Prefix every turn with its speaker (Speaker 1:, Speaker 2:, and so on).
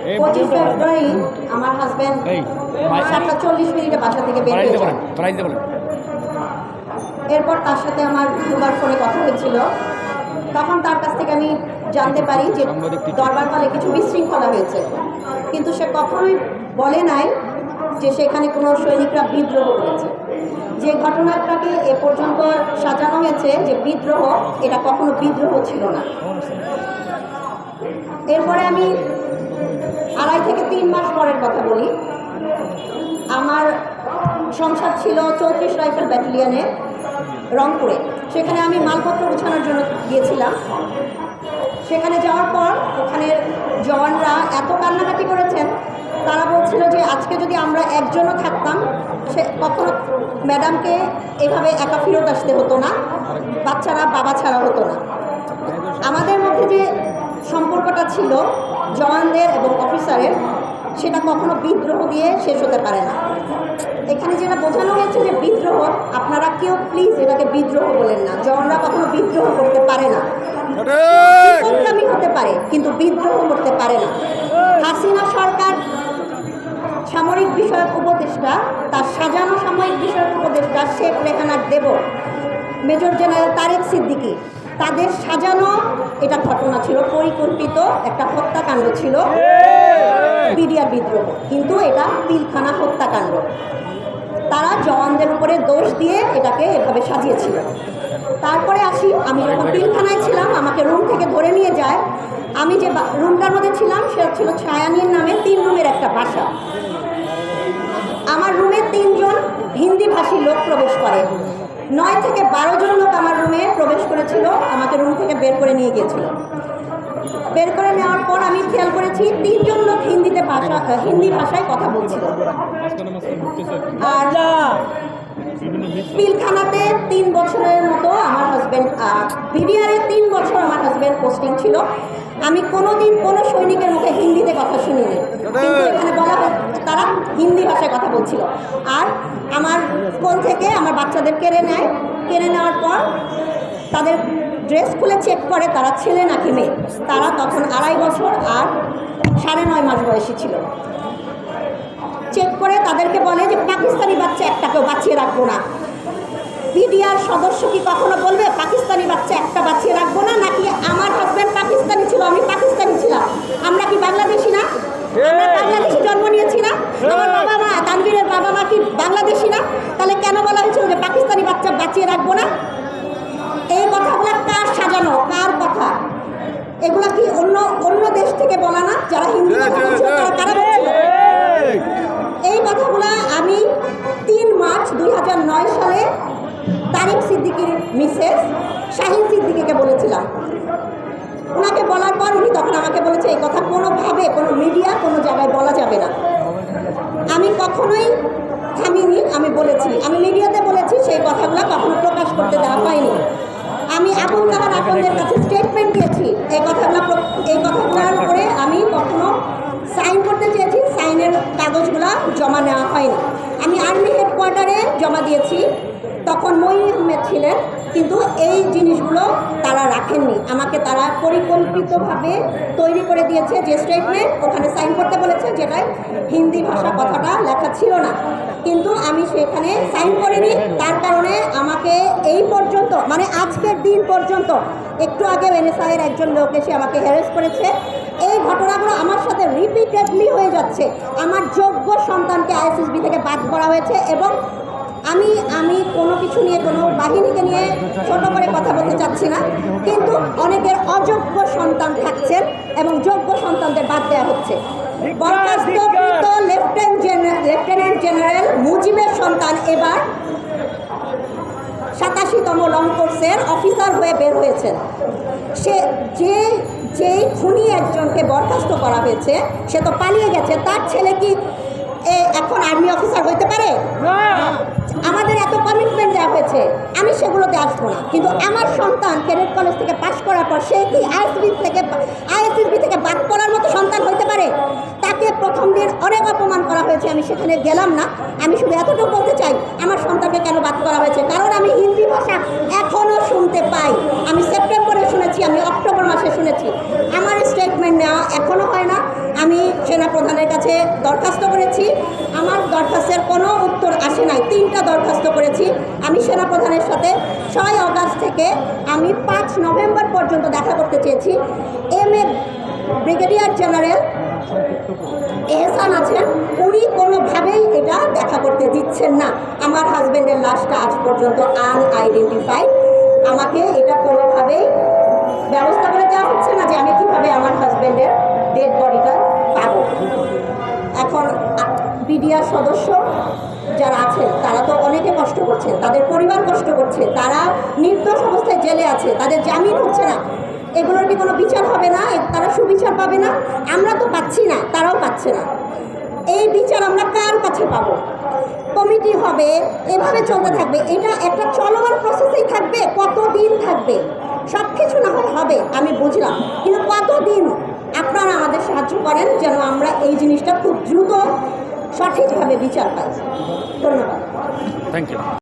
Speaker 1: 25 ফেব্রুয়ারি আমার হাজব্যান্ড 7:40 বাসা থেকে বের হয়েছে। এরপর তার সাথে আমার দুবার ফোনে কথা হয়েছিল। তখন তার কাছ থেকে আমি জানতে পারি যে দরবার হলে কিছু বিশৃঙ্খলা হয়েছে, কিন্তু সে কখনোই বলে নাই যে সেখানে কোনো সৈনিকরা বিদ্রোহ করেছে। যে ঘটনাটাকে এ পর্যন্ত সাজানো হয়েছে যে বিদ্রোহ, এটা কখনো বিদ্রোহ ছিল না। এরপরে আমি 2.5 থেকে 3 মাস পরের কথা বলি। আমার সংসার ছিল 34 রাইফেল ব্যাটালিয়নে রংপুরে। সেখানে আমি মালপত্র গুছানোর জন্য গিয়েছিলাম। সেখানে যাওয়ার পর ওখানের জওয়ানরা এত কান্নাকাটি করেছেন, তারা বলছিল যে আজকে যদি আমরা একজনও থাকতাম, সে কখনো ম্যাডামকে এভাবে একা ফেরত আসতে হতো না, বাচ্চারা বাবা ছাড়া হতো না। আমাদের মধ্যে যে সম্পর্কটা ছিল জওয়ানদের এবং অফিসারের, সেটা কখনো বিদ্রোহ দিয়ে শেষ হতে পারে না। এখানে যেটা বোঝানো হয়েছে যে বিদ্রোহ, আপনারা কেউ প্লিজ এটাকে বিদ্রোহ বলেন না। জওয়ানরা কখনো বিদ্রোহ করতে পারে না, বিপদগামী হতে পারে কিন্তু বিদ্রোহ করতে পারে না। হাসিনা সরকার সামরিক বিষয়ক উপদেষ্টা, তার সাজানো সামরিক বিষয়ক উপদেষ্টা শেখ রেহানার দেবর মেজর জেনারেল তারেক সিদ্দিকী, তাদের সাজানো এটা ঘটনা ছিল, পরিকল্পিত একটা হত্যাকাণ্ড ছিল, বিডিআর বিদ্রোহ, কিন্তু এটা পিলখানা হত্যাকাণ্ড। তারা জওয়ানদের উপরে দোষ দিয়ে এটাকে এভাবে সাজিয়েছিল। তারপরে আসি, আমি যখন পিলখানায় ছিলাম, আমাকে রুম থেকে ধরে নিয়ে যায়। আমি যে রুমটার মধ্যে ছিলাম সেটা ছিল ছায়ানীর নামে 3 রুমের একটা বাসা। আমার রুমে 3 জন হিন্দিভাষী লোক প্রবেশ করে। 9 থেকে 12 জন লোক আমার রুমে প্রবেশ করেছিল, আমাকে রুম থেকে বের করে নিয়ে গিয়েছিল। বের করে নেওয়ার পর আমি খেয়াল করেছি 3 জন লোক হিন্দি ভাষায় কথা বলছিল। আর পিলখানাতে 3 বছরের মতো আমার হাজব্যান্ড, বিডিআরে 3 বছর আমার হাজব্যান্ড পোস্টিং ছিল। আমি কোনোদিন কোনো সৈনিকের মুখে হিন্দিতে কথা শুনিনি, কিন্তু এখানে বলা হয় তারা হিন্দি ভাষায় কথা বলছিল। আর আমার কোল থেকে আমার বাচ্চাদের কেড়ে নেয়। কেড়ে নেওয়ার পর তাদের ড্রেস খুলে চেক করে তারা ছেলে নাকি মেয়ে। তারা তখন 2.5 বছর আর 9.5 মাস বয়সী ছিল। চেক করে তাদেরকে বলে যে পাকিস্তানি বাচ্চা একটাকেও বাঁচিয়ে রাখবো না। বিডিআর সদস্য কি কখনো বলবে পাকিস্তানি বাচ্চা একটা বাঁচিয়ে রাখবো না? নাকি আমার হাজব্যান্ড পাকিস্তানি ছিল, আমি পাকিস্তানি ছিলাম, আমরা কি বাংলাদেশি না? আমরা বাংলাদেশি জন্ম নিয়েছি না? আমার বাবা মা, তানভীরের বাবা মা কি বাংলাদেশি না? তাহলে কেন বলা হয়েছিল যে পাকিস্তানি বাচ্চা বাঁচিয়ে রাখবো না? এই কথাগুলো কার সাজানো, কার কথা? এগুলা কি অন্য দেশ থেকে বলা না? যারা হিন্দি কথা বলছিল তারা কারা বলছিল? এই কথাগুলো আমি 3 মার্চ 2009 সালে তারেক সিদ্দিকীর মিসেস শাহিন সিদ্দিকীকে বলেছিলাম। ওনাকে বলার পর উনি তখন আমাকে বলেছে এই কথা কোনোভাবে কোনো মিডিয়া কোনো জায়গায় বলা যাবে না। আমি কখনোই থামিনি, আমি বলেছি, আমি মিডিয়াতে বলেছি, সেই কথাগুলো কখনো প্রকাশ করতে দেওয়া হয়নি। আমি আবুল কালাম আপনাদের কাছে স্টেটমেন্ট দিয়েছি, এই কথাগুলোর উপরে আমি কখনো সাইন করতে চেয়েছি, সাইনের কাগজগুলো জমা নেওয়া হয়নি। আমি আর্মি হেডকোয়ার্টারে জমা দিয়েছি, তখন মঈন আহমেদ ছিলেন, কিন্তু এই জিনিসগুলো তারা রাখেননি। আমাকে তারা পরিকল্পিতভাবে তৈরি করে দিয়েছে যে স্টেটমেন্ট, ওখানে সাইন করতে বলেছে, যেটায় হিন্দি ভাষা কথাটা লেখা ছিল না, কিন্তু আমি সেখানে সাইন করিনি। তার কারণে আমাকে এই পর্যন্ত, মানে আজকের দিন পর্যন্ত, একটু আগে এনএসআইয়ের একজন লোক এসে আমাকে হ্যারাস করেছে। এই ঘটনাগুলো আমার সাথে রিপিটেডলি হয়ে যাচ্ছে। আমার যোগ্য সন্তানকে আইএসএসবি থেকে বাদ করা হয়েছে, এবং আমি কোনো কিছু নিয়ে, কোনো বাহিনীকে নিয়ে ছোট করে কথা বলতে চাচ্ছি না, কিন্তু অনেকের অযোগ্য সন্তান থাকছেন এবং যোগ্য সন্তানদের বাদ দেওয়া হচ্ছে। বরখাস্তকৃত লেফটেন্যান্ট জেনারেল মুজিবের সন্তান এবার 87তম লং কোর্সের অফিসার হয়ে বের হয়েছেন। সে যেই খুনি একজনকে বরখাস্ত করা হয়েছে, সে তো পালিয়ে গেছে। তার ছেলে কি এখন আর্মি অফিসার হইতে পারে? আমাদের এত কমিটমেন্ট দেওয়া হয়েছে, আমি সেগুলোতে আসবো না, কিন্তু আমার সন্তান ক্যাডেট কলেজ থেকে পাশ করার পর সে কি আইএসএসবি থেকে বাদ পড়ার মতো সন্তান হইতে পারে? তাকে প্রথম দিন অনেক অপমান করা হয়েছে, আমি সেখানে গেলাম না। আমি শুধু এতটুকু বলতে চাই, আমার সন্তানকে কেন বাদ করা হয়েছে? কারণ আমি হিন্দি ভাষা এখনও শুনতে পাই। আমি সেপ্টেম্বরে শুনেছি, আমি অক্টোবর মাসে শুনেছি। আমার স্টেটমেন্ট নেওয়া এখনও হয় না। আমি কাছে দরখাস্ত করেছি, আমার দরখাস্তের কোনো উত্তর আসে নাই। 3টা দরখাস্ত করেছি আমি সেনাপ্রধানের সাথে। 6 অগাস্ট থেকে আমি 5 নভেম্বর পর্যন্ত দেখা করতে চেয়েছি। ব্রিগেডিয়ার জেনারেল এহসান আছেন, উনি কোনোভাবেই এটা দেখা করতে দিচ্ছেন না। আমার হাজব্যান্ডের লাশটা আজ পর্যন্ত আনআইডেন্টিফাইড। আমাকে এটা কোনোভাবেই ব্যবস্থা করে দেওয়া হচ্ছে না যে আমি কীভাবে আমার হাজব্যান্ডের ডেড বডিটা পাবো। এখন বিডিআর সদস্য যারা আছেন তারা তো অনেকে কষ্ট করছে, তাদের পরিবার কষ্ট করছে, তারা নির্দোষ অবস্থায় জেলে আছে, তাদের জামিন হচ্ছে না। এগুলোর কি কোনো বিচার হবে না? তারা সুবিচার পাবে না? আমরা তো পাচ্ছি না, তারাও পাচ্ছে না। এই বিচার আমরা কার কাছে পাবো? কমিটি হবে, এভাবে চলতে থাকবে। এটা একটা চলমান প্রসেসেই থাকবে। কতদিন থাকবে? সব কিছু না হয় হবে, আমি বুঝলাম, কিন্তু কতদিন? আপনারা আমাদের সাহায্য করেন যেন আমরা এই জিনিসটা খুব দ্রুত সঠিকভাবে বিচার পাই। ধন্যবাদ।
Speaker 2: Thank you.